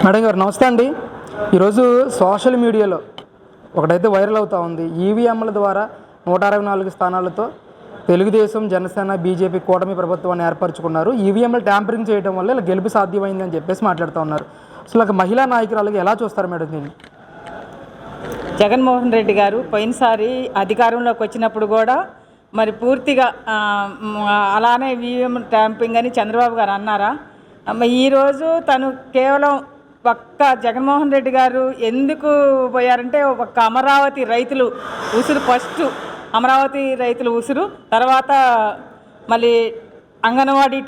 Madam గారు నమస్తే అండి. ఈరోజు సోషల్ మీడియాలో ఒకటైతే వైరల్ అవుతూ ఉంది. ఈవీఎంల ద్వారా 164 స్థానాలతో తెలుగుదేశం, జనసేన, బీజేపీ కూటమి ప్రభుత్వాన్ని ఏర్పరచుకున్నారు. ఈవీఎంలు ట్యాంపరింగ్ చేయడం వల్ల ఇలా గెలుపు సాధ్యమైందని చెప్పేసి మాట్లాడుతూ ఉన్నారు. అసలు ఒక మహిళా నాయకురాలుగా ఎలా చూస్తారు మేడం దీన్ని? జగన్మోహన్ రెడ్డి గారు పోయినసారి అధికారంలోకి వచ్చినప్పుడు కూడా మరి పూర్తిగా అలానే ఈవీఎం ట్యాంపింగ్ అని చంద్రబాబు గారు అన్నారా? ఈరోజు తను కేవలం ఒక్క జగన్మోహన్ రెడ్డి గారు ఎందుకు పోయారంటే ఒక్క అమరావతి రైతులు ఉసురు, ఫస్ట్ అమరావతి రైతులు ఉసురు, తర్వాత మళ్ళీ అంగన్వాడీ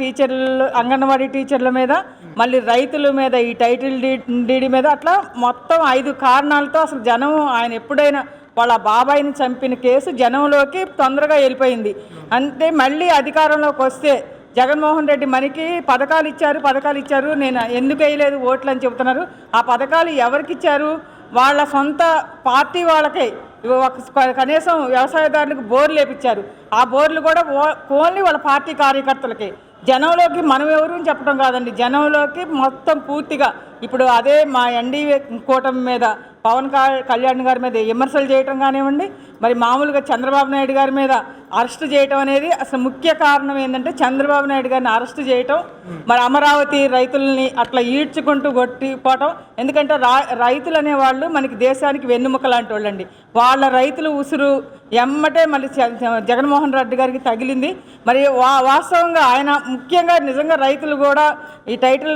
టీచర్ల మీద, మళ్ళీ రైతుల మీద, ఈ టైటిల్ డీడీ మీద, అట్లా మొత్తం 5 కారణాలతో అసలు జనం ఆయన ఎప్పుడైనా వాళ్ళ బాబాయిని చంపిన కేసు జనంలోకి తొందరగా వెళ్ళిపోయింది. అంటే మళ్ళీ అధికారంలోకి వస్తే జగన్మోహన్ రెడ్డి మనకి పథకాలు ఇచ్చారు, నేను ఎందుకు వేయలేదు ఓట్లు అని చెబుతున్నారు. ఆ పథకాలు ఎవరికి ఇచ్చారు? వాళ్ళ సొంత పార్టీ వాళ్ళకే. కనీసం వ్యవసాయదారులకు బోర్లు వేపించారు. ఆ బోర్లు కూడా ఓన్లీ వాళ్ళ పార్టీ కార్యకర్తలకే. జనంలోకి మనం ఎవరు చెప్పడం కాదండి, జనంలోకి మొత్తం పూర్తిగా ఇప్పుడు అదే మా ఎన్డీఏ కూటమి మీద, పవన్ కళ్యాణ్ గారి మీద విమర్శలు చేయటం కానివ్వండి, మరి మామూలుగా చంద్రబాబు నాయుడు గారి మీద అరెస్ట్ చేయటం అనేది అసలు ముఖ్య కారణం ఏంటంటే చంద్రబాబు నాయుడు గారిని అరెస్ట్ చేయటం, మరి అమరావతి రైతుల్ని అట్లా ఈడ్చుకుంటూ కొట్టిపోవటం. ఎందుకంటే రైతులు అనేవాళ్ళు మనకి దేశానికి వెన్నుముక లాంటి వాళ్ళండి. వాళ్ళ రైతులు ఉసురు ఎమ్మటే మళ్ళీ జగన్మోహన్ రెడ్డి గారికి తగిలింది. మరి వాస్తవంగా ఆయన ముఖ్యంగా నిజంగా రైతులు కూడా ఈ టైటిల్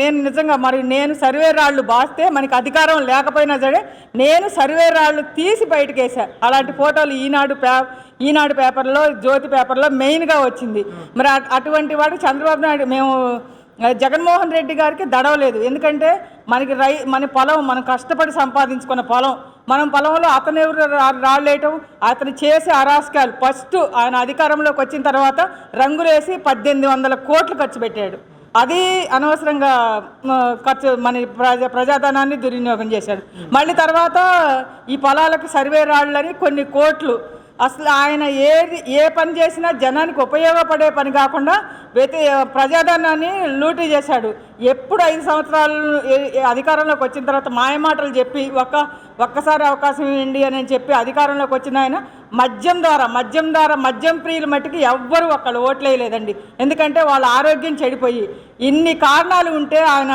నేను నిజంగా నేను సర్వే రాళ్ళు బాస్తే మనకి అధికారం లేకపోయినా సరే నేను సర్వే రాళ్ళు తీసి బయటకు వేసా. అలాంటి ఫోటోలు ఈనాడు పేపర్లో, జ్యోతి పేపర్లో మెయిన్గా వచ్చింది. మరి అటువంటి వాడు చంద్రబాబు నాయుడు మేము జగన్మోహన్ రెడ్డి గారికి దడవలేదు. ఎందుకంటే మన పొలం, మనం కష్టపడి సంపాదించుకున్న పొలం, మనం పొలంలో అతను ఎవరు రాళ్ళేయటం, అతను చేసే అరాస్కాలు. ఫస్ట్ ఆయన అధికారంలోకి వచ్చిన తర్వాత రంగులేసి 1800 కోట్లు ఖర్చు పెట్టాడు. అది అనవసరంగా మన ప్రజాధనాన్ని దుర్వినియోగం చేశాడు. మళ్ళీ తర్వాత ఈ పొలాలకు సర్వే రాళ్ళని కొన్ని కోట్లు. అసలు ఆయన ఏ పని చేసినా జనానికి ఉపయోగపడే పని కాకుండా ప్రజాధనాన్ని లూటీ చేశాడు. ఎప్పుడు 5 సంవత్సరాలు అధికారంలోకి వచ్చిన తర్వాత మాయమాటలు చెప్పి ఒక్కసారి అవకాశం ఇవ్వండి అని చెప్పి అధికారంలోకి వచ్చిన ఆయన మద్యం ప్రియుల మట్టికి ఎవ్వరూ ఒక్కళ్ళు ఓట్లేయలేదండి. ఎందుకంటే వాళ్ళ ఆరోగ్యం చెడిపోయి ఇన్ని కారణాలు ఉంటే ఆయన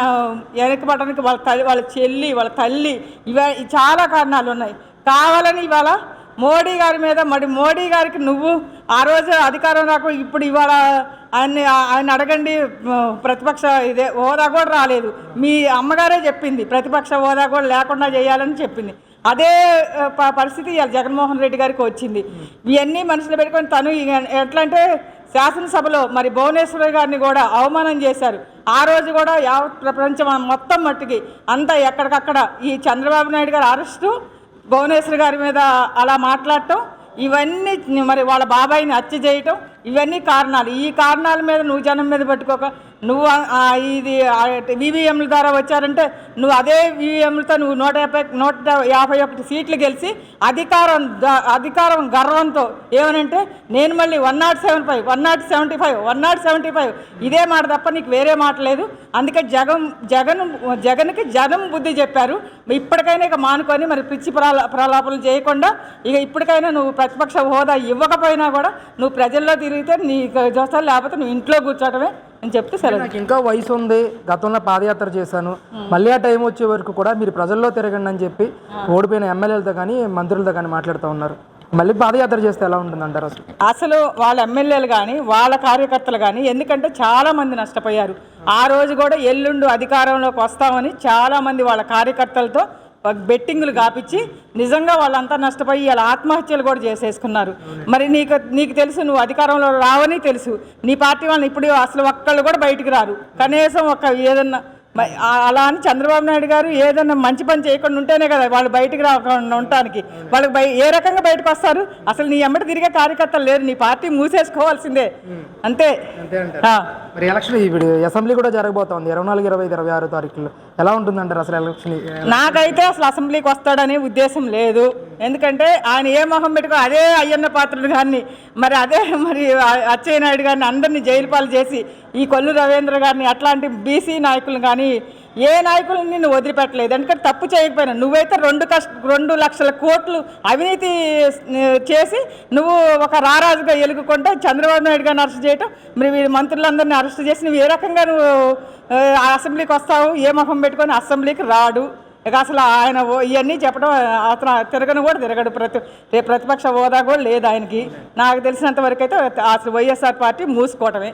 వెనకబడడానికి వాళ్ళ చెల్లి, వాళ్ళ తల్లి, చాలా కారణాలు ఉన్నాయి. కావాలని ఇవాళ మోడీ గారి మీద, మోడీ గారికి నువ్వు ఆ రోజు అధికారం రాకు, ఇప్పుడు ఇవాళ ఆయన అడగండి, ప్రతిపక్ష హోదా కూడా రాలేదు. మీ అమ్మగారే చెప్పింది ప్రతిపక్ష హోదా కూడా లేకుండా చేయాలని చెప్పింది. అదే పరిస్థితి ఇవాళ జగన్మోహన్ రెడ్డి గారికి వచ్చింది. ఇవన్నీ మనసులో పెట్టుకొని తను ఎట్లా అంటే శాసనసభలో మరి భువనేశ్వరి గారిని కూడా అవమానం చేశారు. ఆ రోజు కూడా యావత్ ప్రపంచం మొత్తం మట్టుకి అంతా ఎక్కడికక్కడ ఈ చంద్రబాబు నాయుడు గారి అరెస్టు, భువనేశ్వరి గారి మీద అలా మాట్లాడటం, ఇవన్నీ మరి వాళ్ళ బాబాయిని హత్య చేయటం, ఇవన్నీ కారణాలు. ఈ కారణాల మీద నువ్వు జనం మీద పెట్టుకోక నువ్వు ఇది ఈవీఎంల ద్వారా వచ్చారంటే నువ్వు అదే ఈవీఎంలతో నువ్వు 151 సీట్లు గెలిచి అధికారం గర్వంతో ఏమనంటే నేను మళ్ళీ 175 ఇదే మాట తప్ప నీకు వేరే మాట లేదు. అందుకే జగన్కి జనం బుద్ధి చెప్పారు. ఇప్పటికైనా ఇక మానుకొని మరి పిచ్చి ప్రలాపనలు చేయకుండా ఇక ఇప్పటికైనా నువ్వు ప్రతిపక్ష హోదా ఇవ్వకపోయినా కూడా నువ్వు ప్రజల్లో తిరిగితే నీకు చూస్తావు, లేకపోతే నువ్వు ఇంట్లో కూర్చోవటమే అని చెప్తే సరే. నాకు ఇంకా వయసు ఉంది, గతంలో పాదయాత్ర చేశాను, మళ్ళీ ఆ టైం వచ్చే వరకు కూడా మీరు ప్రజల్లో తిరగండి అని చెప్పి ఓడిపోయిన ఎమ్మెల్యేలతో కానీ మంత్రులతో కానీ మాట్లాడుతూ ఉన్నారు. మళ్ళీ పాదయాత్ర చేస్తే ఎలా ఉంటుంది అంటారు? అసలు వాళ్ళ ఎమ్మెల్యేలు కానీ వాళ్ళ కార్యకర్తలు కానీ, ఎందుకంటే చాలామంది నష్టపోయారు. ఆ రోజు కూడా ఎల్లుండి అధికారంలోకి వస్తామని చాలామంది వాళ్ళ కార్యకర్తలతో బెట్టింగులు కాపించి నిజంగా వాళ్ళంతా నష్టపోయి ఇలా ఆత్మహత్యలు కూడా చేసేసుకున్నారు. మరి నీకు తెలుసు, నువ్వు అధికారంలో రావని తెలుసు. నీ పార్టీ వాళ్ళని ఇప్పుడు అసలు ఒక్కళ్ళు కూడా బయటికి రారు. కనీసం ఏదన్నా అలా అని చంద్రబాబు నాయుడు గారు ఏదన్నా మంచి పని చేయకుండా ఉంటేనే కదా వాళ్ళు బయటికి రాకుండా ఉండటానికి. వాళ్ళకి ఏ రకంగా బయటకు వస్తారు? అసలు నీ ఎమ్మటి తిరిగే కార్యకర్తలు లేరు, నీ పార్టీ మూసేసుకోవాల్సిందే అంతే. మరి ఎలక్షన్ ఇప్పుడు అసెంబ్లీ కూడా జరగబోతోంది 24, 25, 26 తారీఖుల్లో. ఎలా ఉంటుందంటారు అసలు ఎలక్షన్? నాకైతే అసలు అసెంబ్లీకి వస్తాడనే ఉద్దేశం లేదు. ఎందుకంటే ఆయన ఏ మొహం పెట్టుకో అదే అయ్యన్న పాత్రుడు గారిని మరి అచ్చెన్నాయుడు గారిని అందరినీ జైలు పాలు చేసి ఈ కొల్లు రవీంద్ర గారిని అట్లాంటి బీసీ నాయకులు కానీ ఏ నాయకులను నిన్ను వదిలిపెట్టలేదు. ఎందుకంటే తప్పు చేయకపోయినా నువ్వైతే 2 లక్షల కోట్లు అవినీతి చేసి నువ్వు ఒక రారాజుగా ఎలుగుకుంటే చంద్రబాబు నాయుడు గారిని అరెస్ట్ చేయటం, మరి వీరి మంత్రులందరినీ అరెస్ట్ చేసి నువ్వు ఏ రకంగా నువ్వు అసెంబ్లీకి వస్తావు? ఏ మొహం పెట్టుకొని అసెంబ్లీకి రాడు. ఇక అసలు ఆయన ఇవన్నీ చెప్పడం అతను తిరగడు. ప్రతిపక్ష హోదా కూడా లేదు ఆయనకి. నాకు తెలిసినంత వరకు అయితే అసలు వైఎస్ఆర్ పార్టీ మూసుకోవటమే.